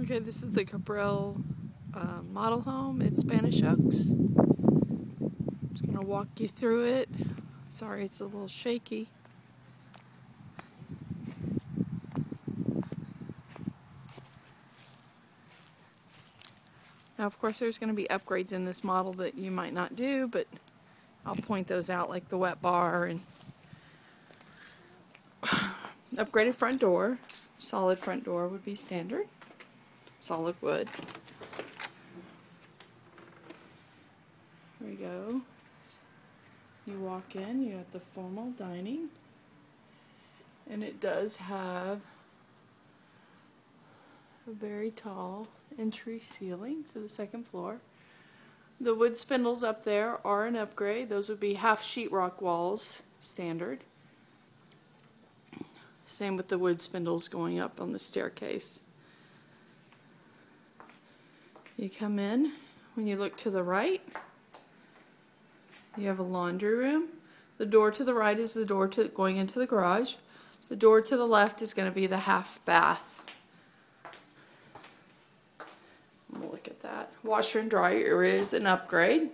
Okay, this is the Cabril model home. It's Spanish Oaks. I'm just going to walk you through it. Sorry, it's a little shaky. Now, of course, there's going to be upgrades in this model that you might not do, but I'll point those out, like the wet bar and upgraded front door. Solid front door would be standard. Solid wood. There we go. You walk in, you got the formal dining, and it does have a very tall entry ceiling to the second floor. The wood spindles up there are an upgrade. Those would be half sheetrock walls, standard. Same with the wood spindles going up on the staircase. You come in, when you look to the right, you have a laundry room. The door to the right is the door to going into the garage. The door to the left is going to be the half bath. We'll look at that. Washer and dryer is an upgrade.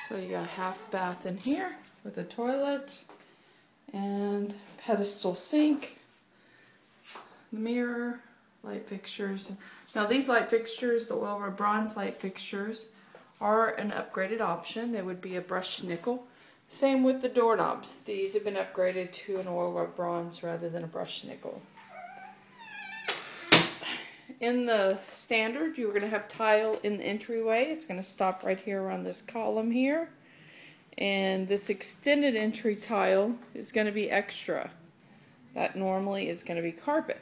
So you got a half bath in here with a toilet and pedestal sink, mirror, light fixtures. Now these light fixtures, the oil rub bronze light fixtures, are an upgraded option. They would be a brushed nickel. Same with the doorknobs. These have been upgraded to an oil rub bronze rather than a brushed nickel. In the standard, you're going to have tile in the entryway. It's going to stop right here around this column here. And this extended entry tile is going to be extra. That normally is going to be carpet,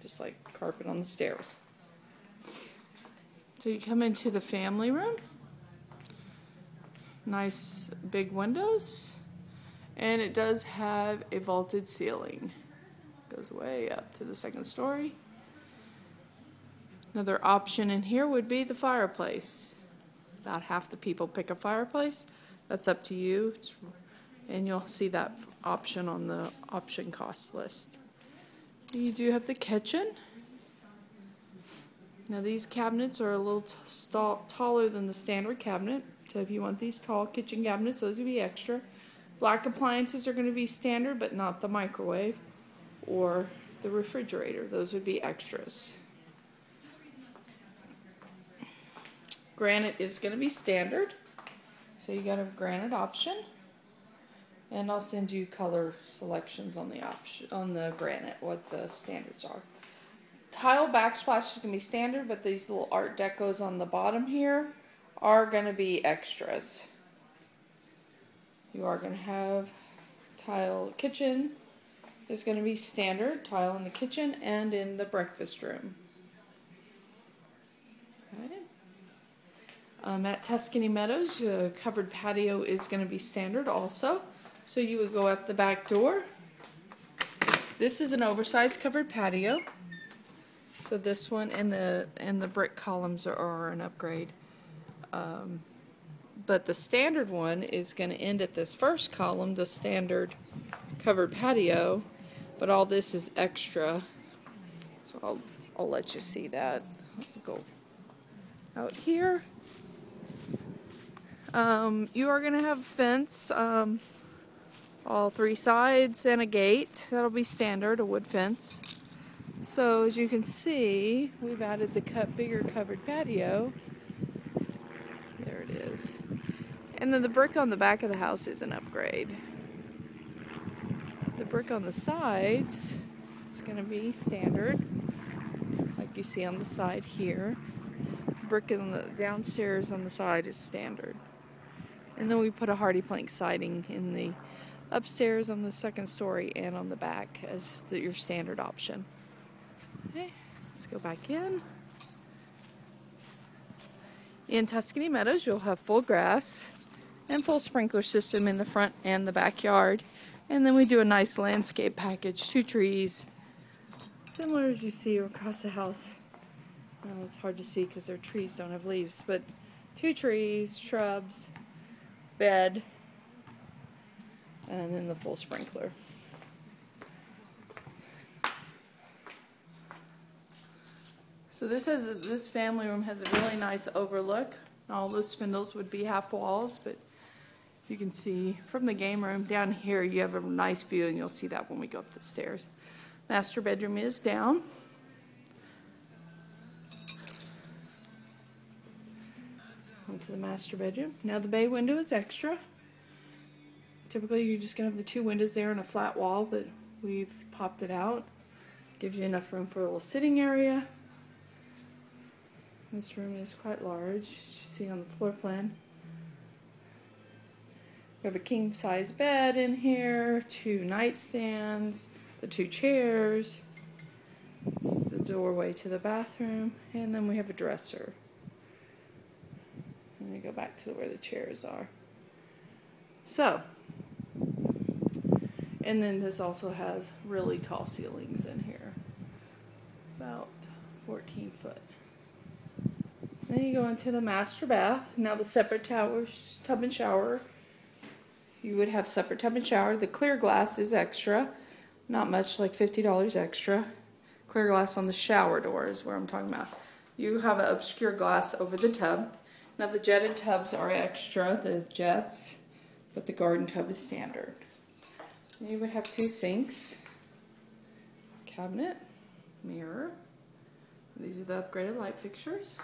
just like carpet on the stairs. So you come into the family room. Nice big windows. And it does have a vaulted ceiling. Goes way up to the second story. Another option in here would be the fireplace. About half the people pick a fireplace. That's up to you, and you'll see that option on the option cost list. You do have the kitchen. Now these cabinets are a little taller than the standard cabinet, so if you want these tall kitchen cabinets, those would be extra. Black appliances are going to be standard, but not the microwave or the refrigerator. Those would be extras. Granite is going to be standard. So you got a granite option, and I'll send you color selections on the granite, what the standards are. Tile backsplash is going to be standard, but these little art decos on the bottom here are going to be extras. You are going to have tile kitchen is going to be standard, tile in the kitchen and in the breakfast room. Okay. At Tuscany Meadows, covered patio is going to be standard also. So you would go out the back door. This is an oversized covered patio. So this one and the brick columns are an upgrade. But the standard one is going to end at this first column, the standard covered patio. But all this is extra. So I'll let you see that. I'll go out here. You are going to have a fence, all three sides, and a gate. That'll be standard, a wood fence. So as you can see, we've added the bigger covered patio. There it is. And then the brick on the back of the house is an upgrade. The brick on the sides is going to be standard, like you see on the side here. Brick in the downstairs on the side is standard. And then we put a hardy plank siding in the upstairs on the second story and on the back as your standard option. Okay, let's go back in. In Tuscany Meadows, you'll have full grass and full sprinkler system in the front and the backyard. And then we do a nice landscape package, 2 trees, similar as you see across the house. Well, it's hard to see because their trees don't have leaves, but 2 trees, shrubs, bed, and then the full sprinkler. So this family room has a really nice overlook. All those spindles would be half walls, but you can see from the game room down here you have a nice view, and you'll see that when we go up the stairs. Master bedroom is down. Onto the master bedroom. Now the bay window is extra. Typically you're just going to have the two windows there and a flat wall, but we've popped it out. Gives you enough room for a little sitting area. This room is quite large, as you see on the floor plan. We have a king-size bed in here, two nightstands, the two chairs, the doorway to the bathroom, and then we have a dresser. Let me go back to where the chairs are. So, and then this also has really tall ceilings in here, about 14 foot. Then you go into the master bath. Now the separate tub and shower. You would have separate tub and shower. The clear glass is extra, not much, like $50 extra. Clear glass on the shower door is where I'm talking about. You have an obscure glass over the tub. Now the jetted tubs are extra, the jets, but the garden tub is standard. And you would have two sinks, cabinet, mirror. These are the upgraded light fixtures.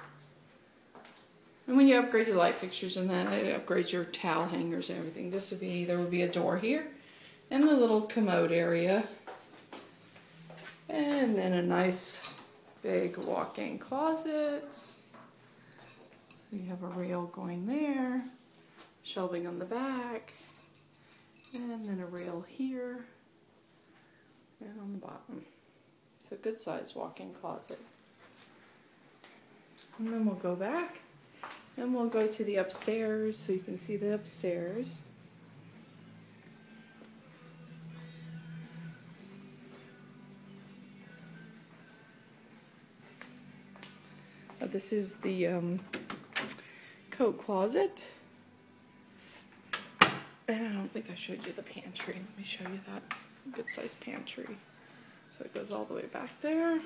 And when you upgrade your light fixtures and then it upgrades your towel hangers and everything, there would be a door here and the little commode area. And then a nice big walk-in closet. So you have a rail going there, shelving on the back, and then a rail here and on the bottom. So good size walk-in closet. And then we'll go back and we'll go to the upstairs so you can see the upstairs. This is the coat closet. And I don't think I showed you the pantry. Let me show you that. Good size pantry. So it goes all the way back there.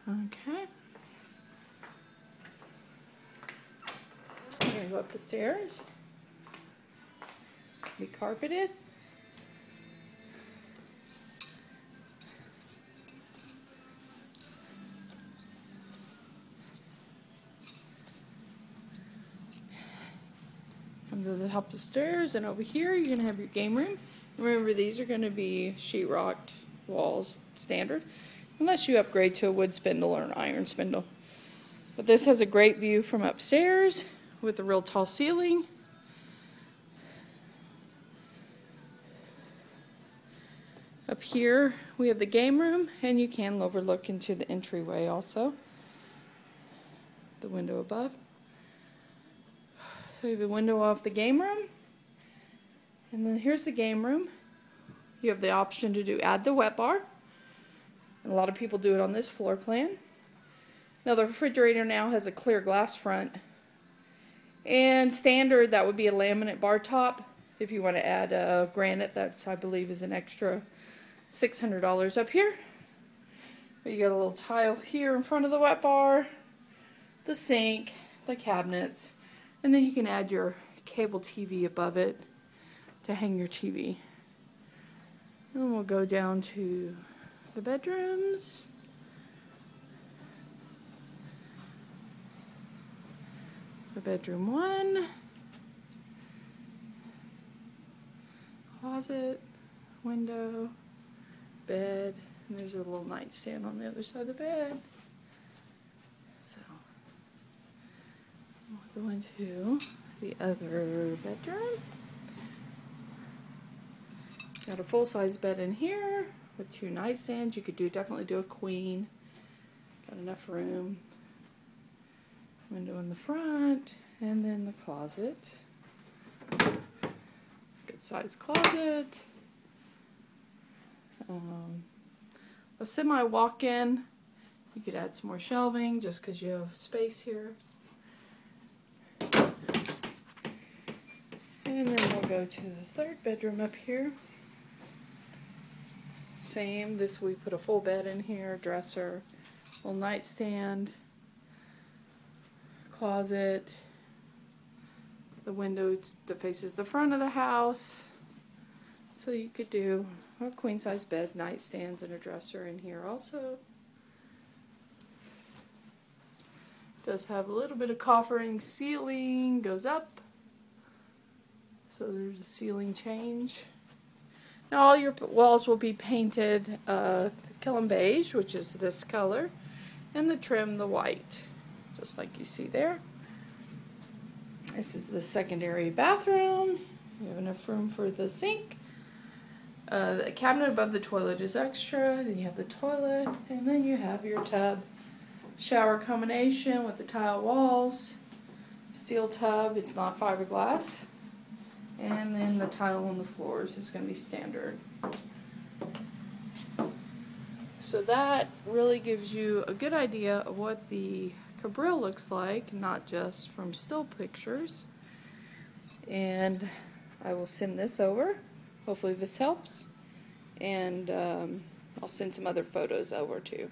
Okay. We're going to go up the stairs. Be carpeted. Come to the top of the stairs, and over here you're going to have your game room. Remember, these are going to be sheetrocked walls, standard, unless you upgrade to a wood spindle or an iron spindle. But this has a great view from upstairs with a real tall ceiling. Up here we have the game room, and you can overlook into the entryway also. The window above. So you have a window off the game room. And then here's the game room. You have the option to add the wet bar. And a lot of people do it on this floor plan. Now the refrigerator now has a clear glass front. And standard, that would be a laminate bar top. If you want to add granite, that's, I believe, is an extra $600 up here. But you got a little tile here in front of the wet bar, the sink, the cabinets, and then you can add your cable TV above it to hang your TV. And we'll go down to the bedrooms. So bedroom 1, closet, window, bed, and there's a little nightstand on the other side of the bed. So we'll go into the other bedroom. Got a full-size bed in here with 2 nightstands. You could definitely do a queen. Got enough room. Window in the front, and then the closet. Good size closet. A semi walk-in. You could add some more shelving just because you have space here. And then we'll go to the third bedroom up here. Same. This we put a full bed in here, dresser, little nightstand, closet, the window that faces the front of the house. So you could do a queen size bed, nightstands, and a dresser in here also. Does have a little bit of coffering ceiling, goes up. So there's a ceiling change. Now all your walls will be painted Killam beige, which is this color, and the trim the white, just like you see there. This is the secondary bathroom. You have enough room for the sink. The cabinet above the toilet is extra. Then you have the toilet, and then you have your tub. Shower combination with the tile walls. Steel tub, it's not fiberglass. And then the tile on the floors is going to be standard. So that really gives you a good idea of what the Cabril looks like, not just from still pictures. And I will send this over. Hopefully this helps. And I'll send some other photos over too.